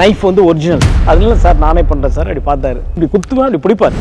Knife வந்து original. அதனால sir நானே பண்ணுறேன் சார். அப்படி பார்த்தாரு, இப்படி குத்துவேன், அப்படி பிடிப்பார்.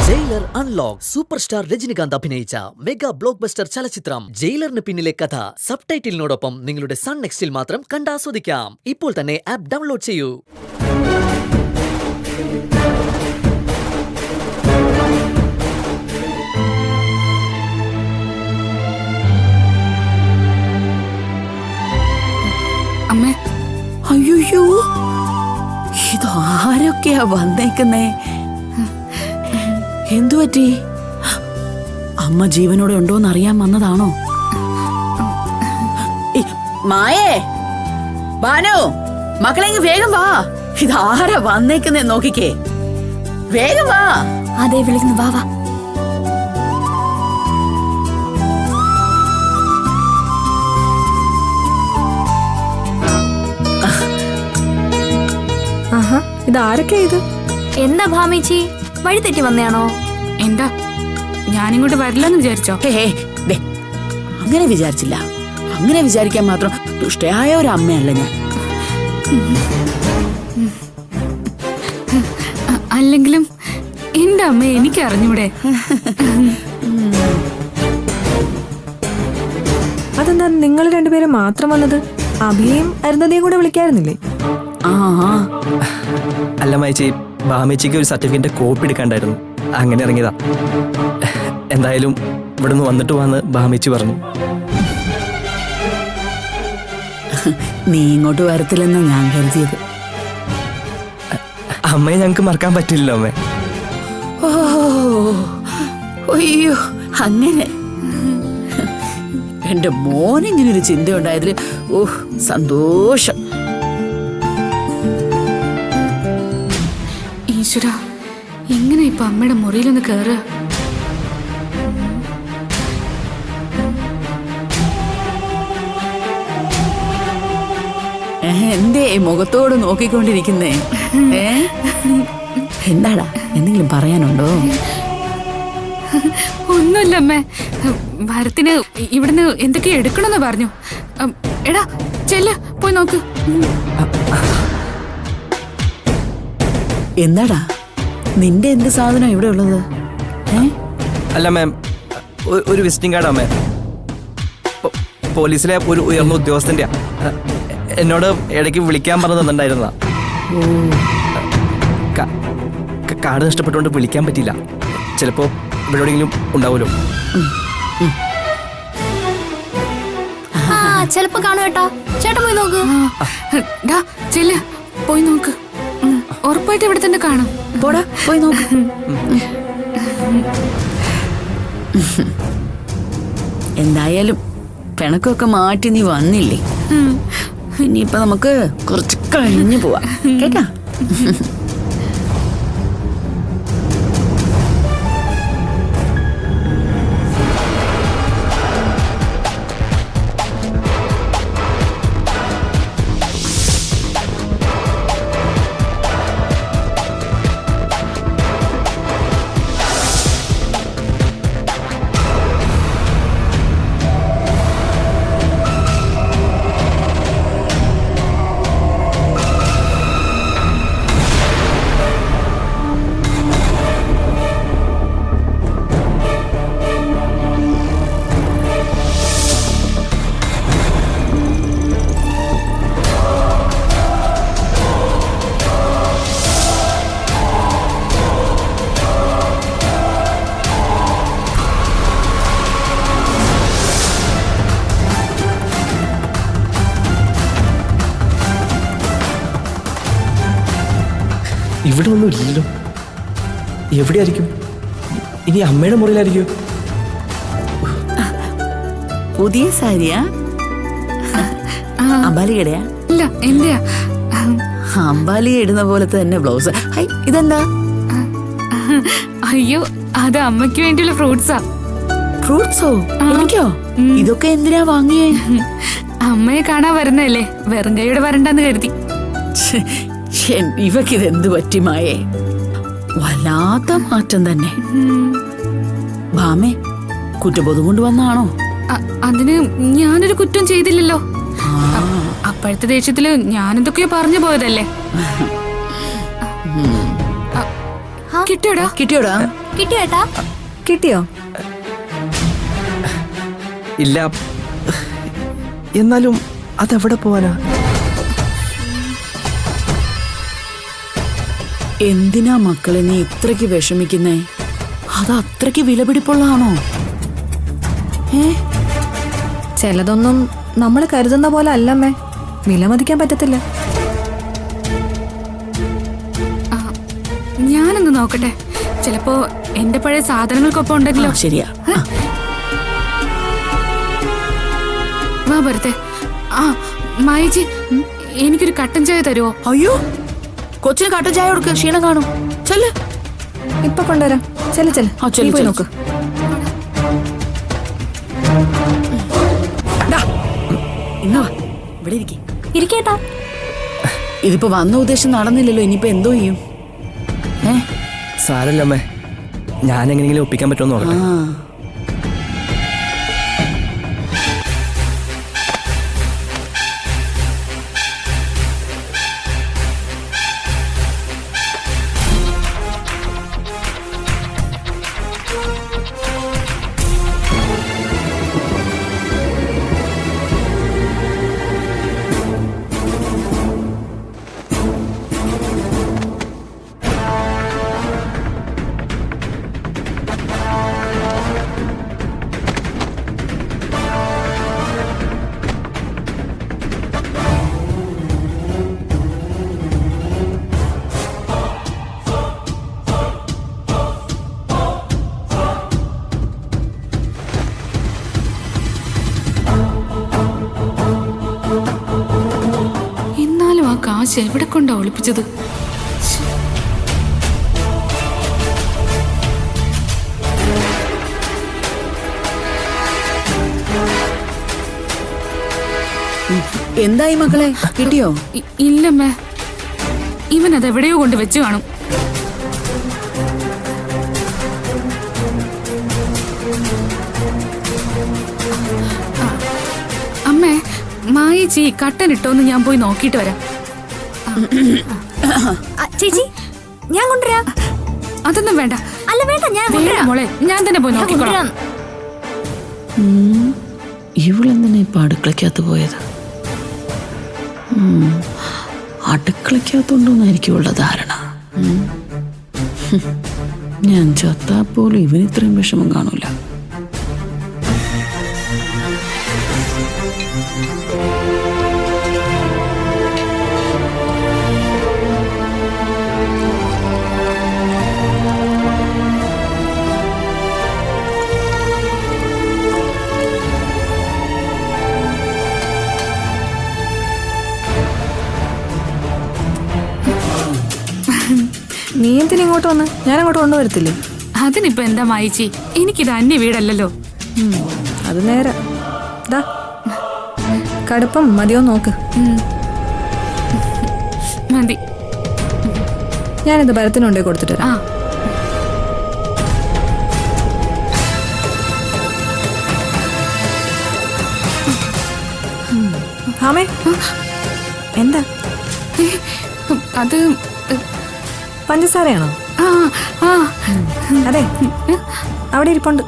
Jailer unlock super star Rajinikanth അഭിനയിച്ച മെഗാ ബ്ലോക്ക് ബസ്റ്റർ ചലച്ചിത്രം ജയിലറിന് പിന്നിലെ കഥ സബ്ടൈറ്റിലിനോടൊപ്പം നിങ്ങളുടെ സൺ നെക്സ്റ്റിൽ മാത്രം കണ്ടാസ്വദിക്കാം. ഇപ്പോൾ തന്നെ ആപ്പ് ഡൗൺലോഡ് ചെയ്യൂ. അമ്മേ, അയ്യോ, ഇതാരൊക്കെയാ വന്നേക്കുന്നേ? എന്തു പറ്റി? അമ്മ ജീവനോടെ ഉണ്ടോന്ന് അറിയാൻ വന്നതാണോ? മായേ, ബാനു, മക്കളെങ്കി വേഗം വാ. ഇതാരാ വന്നേക്കുന്നേ നോക്കിക്കേ. വേഗം വാ. അതെ വിളിക്കുന്നു, വാ വാ. ഇതാരൊക്കെയാ ഇത്? എന്താ ഭാമേച്ചി, വഴി തെറ്റി വന്നയാണോ? എന്താ ഞാനിങ്ങോട്ട് വരില്ലെന്ന് വിചാരിച്ചോ? അങ്ങനെ വിചാരിച്ചില്ല. അങ്ങനെ വിചാരിക്കാൻ മാത്രം ദുഷ്ടയായ ഒരു അമ്മയല്ല ഞാൻ. അല്ലെങ്കിലും എന്റെ അമ്മ എനിക്ക് അറിഞ്ഞൂടെ? അതെന്താ നിങ്ങൾ രണ്ടുപേരും മാത്രം വന്നത്? അഭിയേയും അരുന്ധതിയും കൂടെ വിളിക്കായിരുന്നില്ലേ? അല്ല മൈച്ചി, ഭാമേച്ചിക്ക് ഒരു സർട്ടിഫിക്കറ്റിന്റെ കോപ്പി എടുക്കാണ്ടായിരുന്നു, അങ്ങനെ ഇറങ്ങിയതാ. എന്തായാലും ഇവിടെ നിന്ന് വന്നിട്ട് വന്ന് ഭാമേച്ചി പറഞ്ഞു. നീ ഇങ്ങോട്ട് വരത്തില്ലെന്ന് ഞാൻ കരുതിയത്. അമ്മയെ ഞങ്ങൾക്ക് മറക്കാൻ പറ്റില്ലല്ലോ അമ്മേ. അയ്യോ, അങ്ങനെ എന്റെ മോനിങ്ങനൊരു ചിന്ത ഉണ്ടായതിൽ സന്തോഷം. ഈശ്വര, എങ്ങനെ ഇപ്പൊ അമ്മയുടെ മുറിയിലൊന്ന് കേറുക? എന്തേ മുഖത്തോട് നോക്കിക്കൊണ്ടിരിക്കുന്നേ? എന്താടാ, എന്തെങ്കിലും പറയാനുണ്ടോ? ഒന്നുമില്ല അമ്മേ, ഭരത്തിന് ഇവിടുന്ന് എന്തൊക്കെയോ എടുക്കണമെന്ന് പറഞ്ഞു. എടാ ചെല്ല്, പോയി നോക്ക്. എന്താടാ, നിന്റെ എന്ത് സാധനം ഇവിടെ ഉള്ളത്? അല്ല മാം, ഒരു വിസിറ്റിംഗ് കാർഡ് അമ്മേ. പോലീസിലെ ഒരു ഉയർന്ന ഉദ്യോഗസ്ഥന്റെ എന്നോട് ഇടയ്ക്ക് വിളിക്കാൻ പറഞ്ഞു തന്നിട്ടുണ്ടായിരുന്നതാ. കാർഡ് നഷ്ടപ്പെട്ടുകൊണ്ട് വിളിക്കാൻ പറ്റില്ല. ചിലപ്പോ ഇവിടെ എവിടെയെങ്കിലും ഉണ്ടാവുമല്ലോ. ചെലപ്പോ കാണും കേട്ടോ. ചേട്ടൻ പോയി നോക്ക്. ചെല്ല്, പോയി നോക്ക്. ഉറപ്പായിട്ട് ഇവിടെ തന്നെ കാണും. പോടാ, പോയി നോക്ക്. എന്തായാലും പിണക്കൊക്കെ മാറ്റി നീ വന്നില്ലേ? ഇനിയിപ്പൊ നമുക്ക് കുറച്ച് കഴിഞ്ഞു പോവാ, കേട്ടാ? ഇവിടെ ഒന്നും ഇല്ലല്ലോ. എവിടെയായിരിക്കും? ഇനി അമ്മയുടെ മുറിയിലായിരിക്കും. പുതിയ സാരിയാ? അമ്പാലികയുടെയാ? ഇല്ല, എന്റെയാ. അമ്പാലിക ഇടുന്ന പോലത്തെ തന്നെ ബ്ലൗസ്. ഇതെന്താ? അയ്യോ, അത് അമ്മയ്ക്ക് വേണ്ടിയുള്ള ഫ്രൂട്ട്സാ. ഫ്രൂട്ട്സോ? എനിക്കോ? ഇതൊക്കെ എന്തിനാ വാങ്ങിയേ? അമ്മയെ കാണാൻ വരുന്നല്ലേ, വെറും കൈയോടെ വരണ്ടെന്ന് കരുതി. ഇവക്കിതെന്ത് പറ്റി മായേ? വല്ലാത്ത മാറ്റം തന്നെ. ഭാമേ, കുറ്റബോധം കൊണ്ട് വന്നാണോ? അതിന് ഞാനൊരു കുറ്റം ചെയ്തില്ലല്ലോ. അപ്പോഴത്തെ ദേഷ്യത്തില് ഞാനെന്തൊക്കെയോ പറഞ്ഞു പോയതല്ലേ. കിട്ടിയോടാ? കിട്ടിയോടാ? കിട്ടിയോ ഏട്ടാ? കിട്ടിയോ? ഇല്ല, എന്നാലും അതെവിടെ പോവാനാ? എന്തിനാ മക്കളെ നീ ഇത്രയ്ക്ക് വിഷമിക്കുന്നേ? അത് അത്രയ്ക്ക് വിലപിടിപ്പുള്ളതാണോ? ചിലതൊന്നും നമ്മൾ കരുതുന്ന പോലെ അല്ലമ്മേ, വിലമതിക്കാൻ പറ്റത്തില്ല. ഞാനൊന്ന് നോക്കട്ടെ, ചിലപ്പോ എന്റെ പഴയ സാധനങ്ങൾക്കൊപ്പം ഉണ്ടെങ്കിലോ. ശരിയാ. വാ ഭരത്തെ. മായേച്ചി, എനിക്കൊരു കട്ടൻ ചായ തരുമോ? അയ്യോ, കൊച്ചിന് കട്ടൻ ചായ കൊടുക്ക, ക്ഷീണം കാണും. ചെല്ല്. ഇപ്പൊ കൊണ്ടുവരാം. ചെല്ല് ചെല്ല്. ചെല്ല്, പോയി ചെല്ല്. നോക്ക്. ഇവിടെ ഇരിക്കേ. ഇരിക്കേട്ടാ. ഇതിപ്പോ വന്ന ഉദ്ദേശം നടന്നില്ലല്ലോ, ഇനിയിപ്പോ എന്തോ ചെയ്യും? സാരല്ലമ്മേ, ഞാൻ എങ്ങനെയെങ്കിലും ഒപ്പിക്കാൻ പറ്റുമെന്ന് നോക്കട്ടെ. എന്നാലും ആ കാശ് എവിടെ കൊണ്ടാ ഒളിപ്പിച്ചത്? എന്തായി മക്കളെ, കിട്ടിയോ? ഇല്ലമ്മേ, ഇവൻ അതെവിടെയോ കൊണ്ട് വെച്ചു കാണും. അമ്മേ, മായേച്ചി കട്ടൻ ഇട്ടോന്ന് ഞാൻ പോയി നോക്കിയിട്ട് വരാം. ചേച്ചി, ഞാൻ കൊണ്ടുവരാം. അതൊന്നും വേണ്ട. അല്ല വേണ്ട, ഞാൻ വേണ്ട കൊണ്ടുവരാം. മോളെ, ഞാൻ തന്നെ പോയി ഞാൻ നോക്കിക്കോളാം. കൊണ്ടുവരാം. ഇവളെന്തിനാ ഇപ്പൊ അടുക്കളക്കകത്ത് പോയത്? അടുക്കളക്കകത്തുണ്ടോന്നായിരിക്കും ഉള്ള ധാരണ. ഞാൻ ചത്താ പോലും ഇവന് ഇത്രയും വിഷമം കാണൂല. നീ എന്തിനാ ഇങ്ങോട്ട് വന്ന്? ഞാൻ അങ്ങോട്ട് കൊണ്ടുവരത്തില്ലേ? അതിനിപ്പോ എന്താ മായേച്ചി, എനിക്കിത് അന്യ വീടല്ലല്ലോ. അത് നേരെ. ദാ കടുപ്പം മതിയോ നോക്ക്. മതി. ഞാനിത് ഭരത്തിനുണ്ടേ കൊടുത്തിട്ട് വരാം. ആമേ, എന്താ അത് പഞ്ചസാരയാണോ? അതെ, അവിടെ ഇരിപ്പുണ്ട്.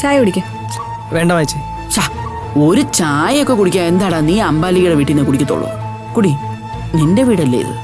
ചായ കുടിക്ക. വേണ്ട മായേച്ചി. ഒരു ചായയൊക്കെ കുടിക്കാൻ എന്താടാ നീ അമ്പാലികയുടെ വീട്ടിൽ നിന്ന് കുടിക്കത്തുള്ളൂ? കുടി, നിന്റെ വീടല്ലേ ഇത്.